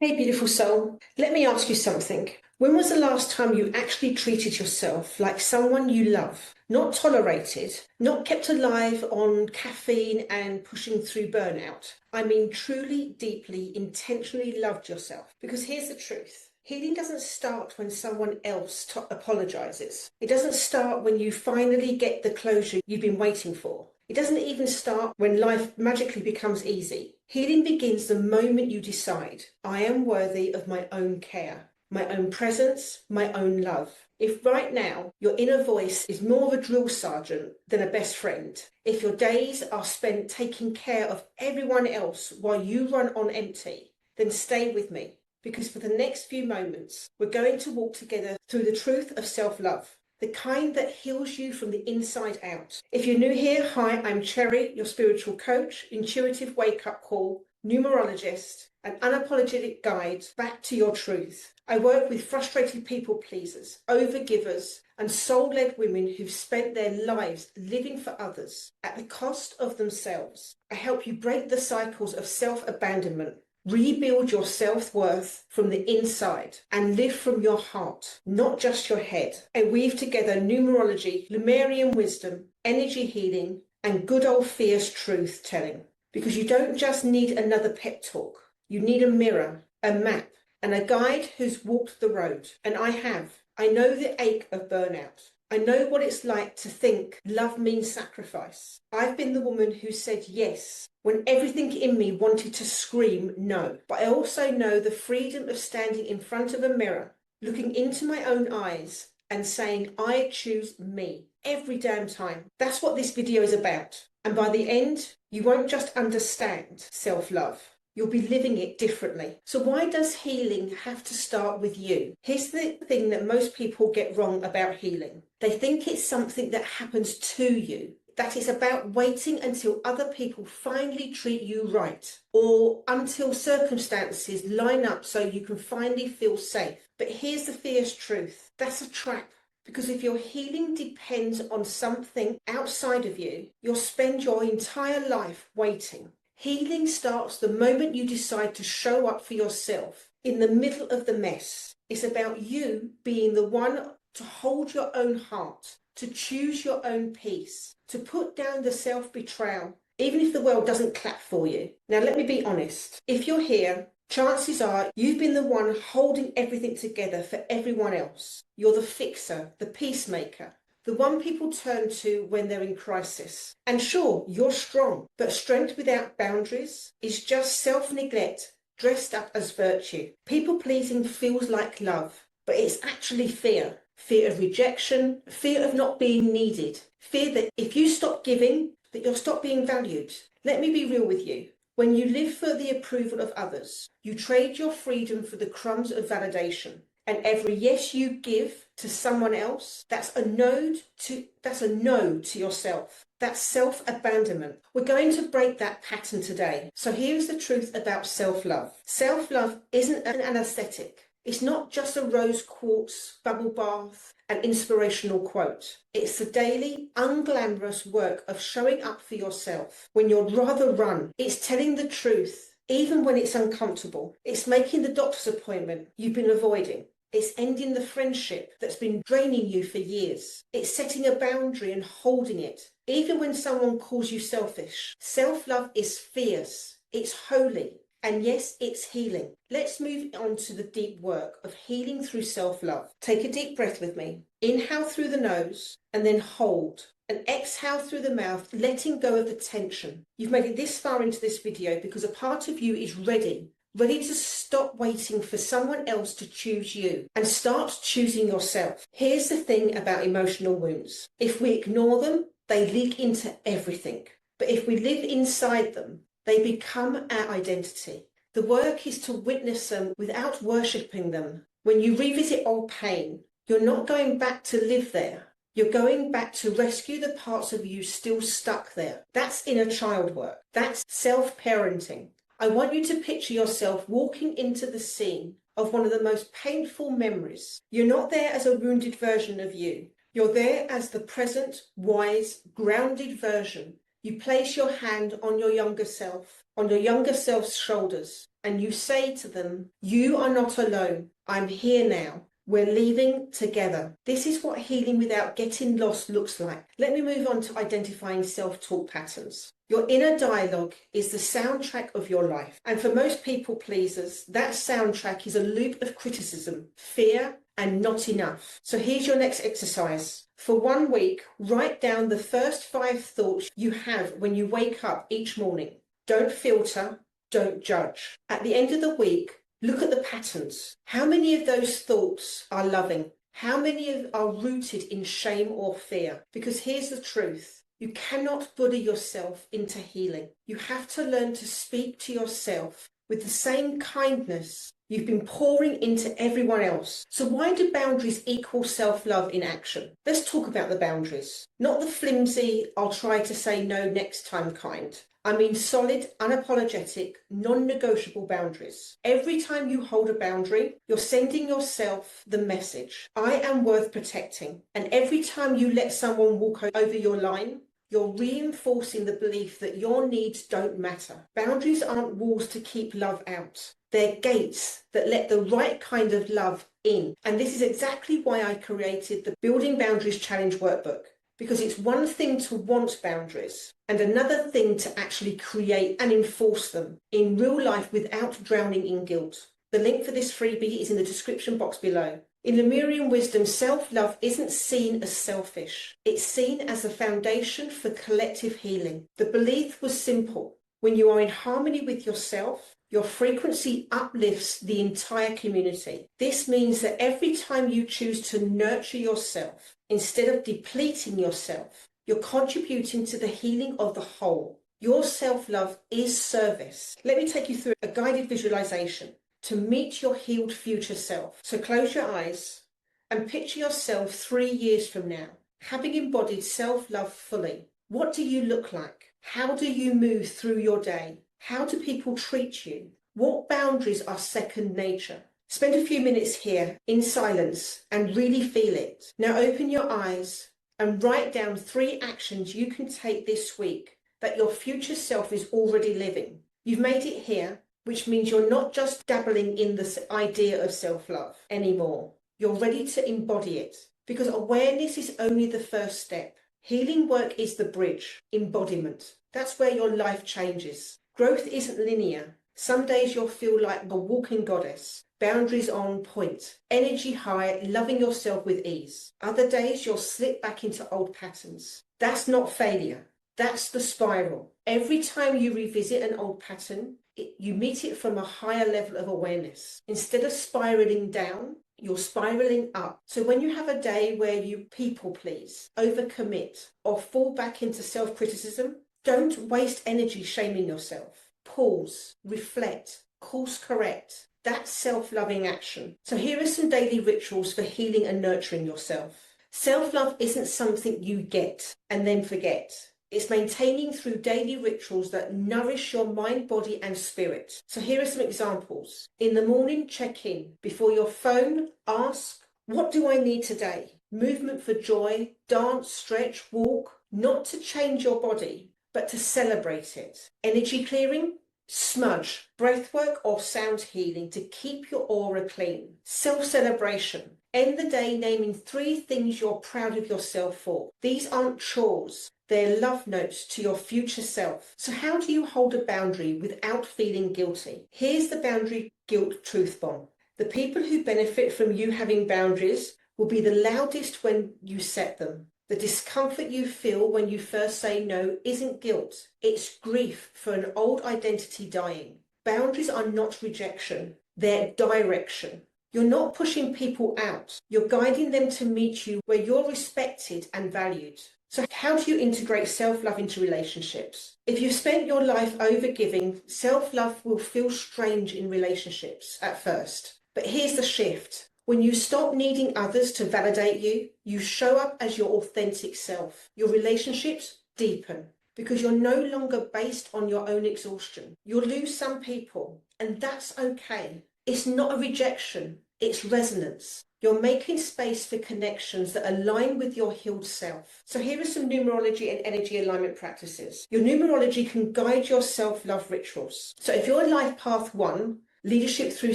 Hey, beautiful soul. Let me ask you something. When was the last time you actually treated yourself like someone you love? Not tolerated, not kept alive on caffeine and pushing through burnout. I mean, truly, deeply, intentionally loved yourself. Because here's the truth. Healing doesn't start when someone else apologizes. It doesn't start when you finally get the closure you've been waiting for. It doesn't even start when life magically becomes easy. Healing begins the moment you decide, I am worthy of my own care, my own presence, my own love. If right now your inner voice is more of a drill sergeant than a best friend, if your days are spent taking care of everyone else while you run on empty, then stay with me. Because for the next few moments, we're going to walk together through the truth of self-love. The kind that heals you from the inside out. If you're new here, hi, I'm Cherry, your spiritual coach, intuitive wake-up call, numerologist, an unapologetic guide back to your truth. I work with frustrated people pleasers, overgivers, and soul-led women who've spent their lives living for others at the cost of themselves. I help you break the cycles of self-abandonment, rebuild your self-worth from the inside and live from your heart, not just your head. I weave together numerology, Lemurian wisdom, energy healing, and good old fierce truth telling. Because you don't just need another pep talk. You need a mirror, a map, and a guide who's walked the road. And I have. I know the ache of burnout. I know what it's like to think love means sacrifice. I've been the woman who said yes when everything in me wanted to scream no. But I also know the freedom of standing in front of a mirror, looking into my own eyes and saying, I choose me every damn time. That's what this video is about. And by the end, you won't just understand self-love. You'll be living it differently. So why does healing have to start with you? Here's the thing that most people get wrong about healing. They think it's something that happens to you, that it's about waiting until other people finally treat you right, or until circumstances line up so you can finally feel safe. But here's the fierce truth. That's a trap. Because if your healing depends on something outside of you, you'll spend your entire life waiting. Healing starts the moment you decide to show up for yourself in the middle of the mess. It's about you being the one to hold your own heart, to choose your own peace, to put down the self-betrayal, even if the world doesn't clap for you. Now, let me be honest. If you're here, chances are you've been the one holding everything together for everyone else. You're the fixer, the peacemaker, the one people turn to when they're in crisis. And sure, you're strong, but strength without boundaries is just self-neglect dressed up as virtue. People-pleasing feels like love, but it's actually fear. Fear of rejection, fear of not being needed, fear that if you stop giving, that you'll stop being valued. Let me be real with you. When you live for the approval of others, you trade your freedom for the crumbs of validation. And every yes you give to someone else, that's a no to yourself. That's self-abandonment. We're going to break that pattern today. So here's the truth about self-love. Self-love isn't an anesthetic. It's not just a rose quartz, bubble bath, and inspirational quote. It's the daily, unglamorous work of showing up for yourself when you'd rather run. It's telling the truth, even when it's uncomfortable. It's making the doctor's appointment you've been avoiding. It's ending the friendship that's been draining you for years. It's setting a boundary and holding it, even when someone calls you selfish. Self-love is fierce. It's holy. And yes, it's healing. Let's move on to the deep work of healing through self-love. Take a deep breath with me. Inhale through the nose and then hold. And exhale through the mouth, letting go of the tension. You've made it this far into this video because a part of you is ready to stop waiting for someone else to choose you and start choosing yourself. Here's the thing about emotional wounds. If we ignore them, they leak into everything. But if we live inside them, they become our identity. The work is to witness them without worshipping them. When you revisit old pain, you're not going back to live there. You're going back to rescue the parts of you still stuck there. That's inner child work. That's self-parenting. I want you to picture yourself walking into the scene of one of the most painful memories. You're not there as a wounded version of you. You're there as the present, wise, grounded version. You place your hand on your younger self, on your younger self's shoulders, and you say to them, "You are not alone. I'm here now. We're leaving together." This is what healing without getting lost looks like. Let me move on to identifying self-talk patterns. Your inner dialogue is the soundtrack of your life. And for most people pleasers, that soundtrack is a loop of criticism, fear, and not enough. So here's your next exercise. For 1 week, write down the first 5 thoughts you have when you wake up each morning. Don't filter, don't judge. At the end of the week, look at the patterns. How many of those thoughts are loving? How many are rooted in shame or fear? Because here's the truth. You cannot bully yourself into healing. You have to learn to speak to yourself with the same kindness you've been pouring into everyone else. So why do boundaries equal self-love in action? Let's talk about the boundaries. Not the flimsy, "I'll try to say no next time" kind. I mean solid, unapologetic, non-negotiable boundaries. Every time you hold a boundary, you're sending yourself the message, "I am worth protecting." And every time you let someone walk over your line, you're reinforcing the belief that your needs don't matter. Boundaries aren't walls to keep love out. They're gates that let the right kind of love in. And this is exactly why I created the Building Boundaries Challenge workbook. Because it's one thing to want boundaries and another thing to actually create and enforce them in real life without drowning in guilt. The link for this freebie is in the description box below. In Lemurian wisdom, self-love isn't seen as selfish. It's seen as a foundation for collective healing. The belief was simple. When you are in harmony with yourself, your frequency uplifts the entire community. This means that every time you choose to nurture yourself, instead of depleting yourself, you're contributing to the healing of the whole. Your self-love is service. Let me take you through a guided visualization to meet your healed future self. So close your eyes and picture yourself 3 years from now, having embodied self-love fully. What do you look like? How do you move through your day? How do people treat you? What boundaries are second nature? Spend a few minutes here in silence and really feel it. Now open your eyes and write down 3 actions you can take this week that your future self is already living. You've made it here, which means you're not just dabbling in the idea of self-love anymore. You're ready to embody it, because awareness is only the first step. Healing work is the bridge, embodiment. That's where your life changes. Growth isn't linear. Some days you'll feel like a walking goddess, boundaries on point, energy high, loving yourself with ease. Other days you'll slip back into old patterns. That's not failure. That's the spiral. Every time you revisit an old pattern, you meet it from a higher level of awareness. Instead of spiraling down, you're spiraling up. So when you have a day where you people please, overcommit, or fall back into self-criticism, don't waste energy shaming yourself. Pause, reflect, course correct. That's self-loving action. So here are some daily rituals for healing and nurturing yourself. Self-love isn't something you get and then forget. It's maintaining through daily rituals that nourish your mind, body, and spirit. So here are some examples. In the morning, check in. Before your phone, ask, what do I need today? Movement for joy, dance, stretch, walk, not to change your body, but to celebrate it. Energy clearing, smudge, breathwork or sound healing to keep your aura clean. Self-celebration. End the day naming 3 things you're proud of yourself for. These aren't chores. They're love notes to your future self. So how do you hold a boundary without feeling guilty? Here's the boundary guilt truth bomb. The people who benefit from you having boundaries will be the loudest when you set them. The discomfort you feel when you first say no isn't guilt. It's grief for an old identity dying. Boundaries are not rejection. They're direction. You're not pushing people out. You're guiding them to meet you where you're respected and valued. So how do you integrate self-love into relationships? If you've spent your life overgiving, self-love will feel strange in relationships at first. But here's the shift. When you stop needing others to validate you, you show up as your authentic self. Your relationships deepen because you're no longer based on your own exhaustion. You'll lose some people, and that's okay. It's not a rejection, it's resonance. You're making space for connections that align with your healed self. So here are some numerology and energy alignment practices. Your numerology can guide your self-love rituals. So if you're life path 1, leadership through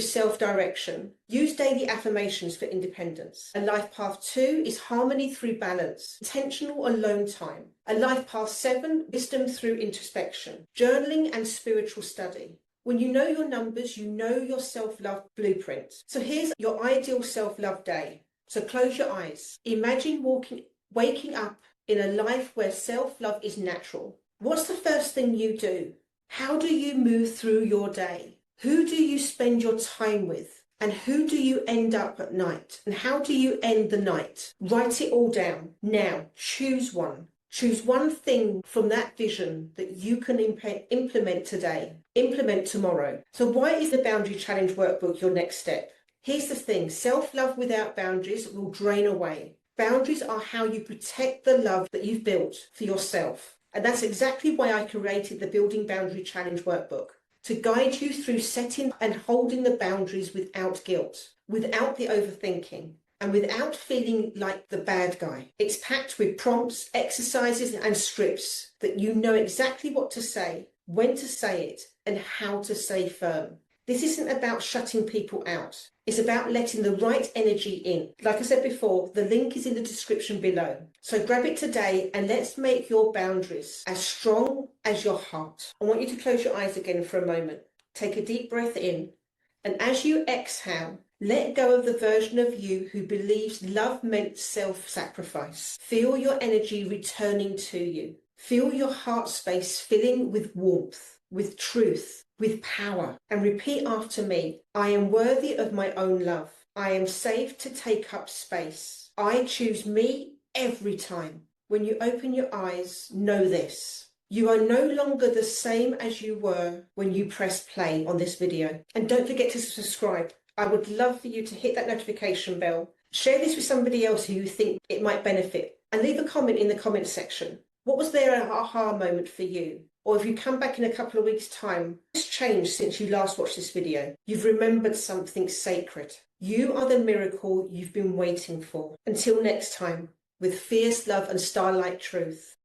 self-direction, use daily affirmations for independence. A life path 2 is harmony through balance, intentional alone time. A life path 7, wisdom through introspection, journaling and spiritual study. When you know your numbers, you know your self-love blueprint. So here's your ideal self-love day. So close your eyes. Imagine waking up in a life where self-love is natural. What's the first thing you do? How do you move through your day? Who do you spend your time with? And who do you end up at night? And how do you end the night? Write it all down. Now, choose one. Choose one thing from that vision that you can implement today, implement tomorrow. So why is the Boundary Challenge Workbook your next step? Here's the thing, self-love without boundaries will drain away. Boundaries are how you protect the love that you've built for yourself. And that's exactly why I created the Building Boundary Challenge Workbook, to guide you through setting and holding the boundaries without guilt, without the overthinking, and without feeling like the bad guy. It's packed with prompts, exercises, and scripts that you know exactly what to say, when to say it, and how to stay firm. This isn't about shutting people out. It's about letting the right energy in. Like I said before, the link is in the description below. So grab it today and let's make your boundaries as strong as your heart. I want you to close your eyes again for a moment. Take a deep breath in. And as you exhale, let go of the version of you who believes love meant self-sacrifice. Feel your energy returning to you. Feel your heart space filling with warmth, with truth, with power. And repeat after me. I am worthy of my own love. I am safe to take up space. I choose me every time. When you open your eyes, know this. You are no longer the same as you were when you pressed play on this video. And don't forget to subscribe. I would love for you to hit that notification bell. Share this with somebody else who you think it might benefit. And leave a comment in the comment section. What was their aha moment for you? Or if you come back in a couple of weeks' time, what's changed since you last watched this video? You've remembered something sacred. You are the miracle you've been waiting for. Until next time, with fierce love and starlight truth.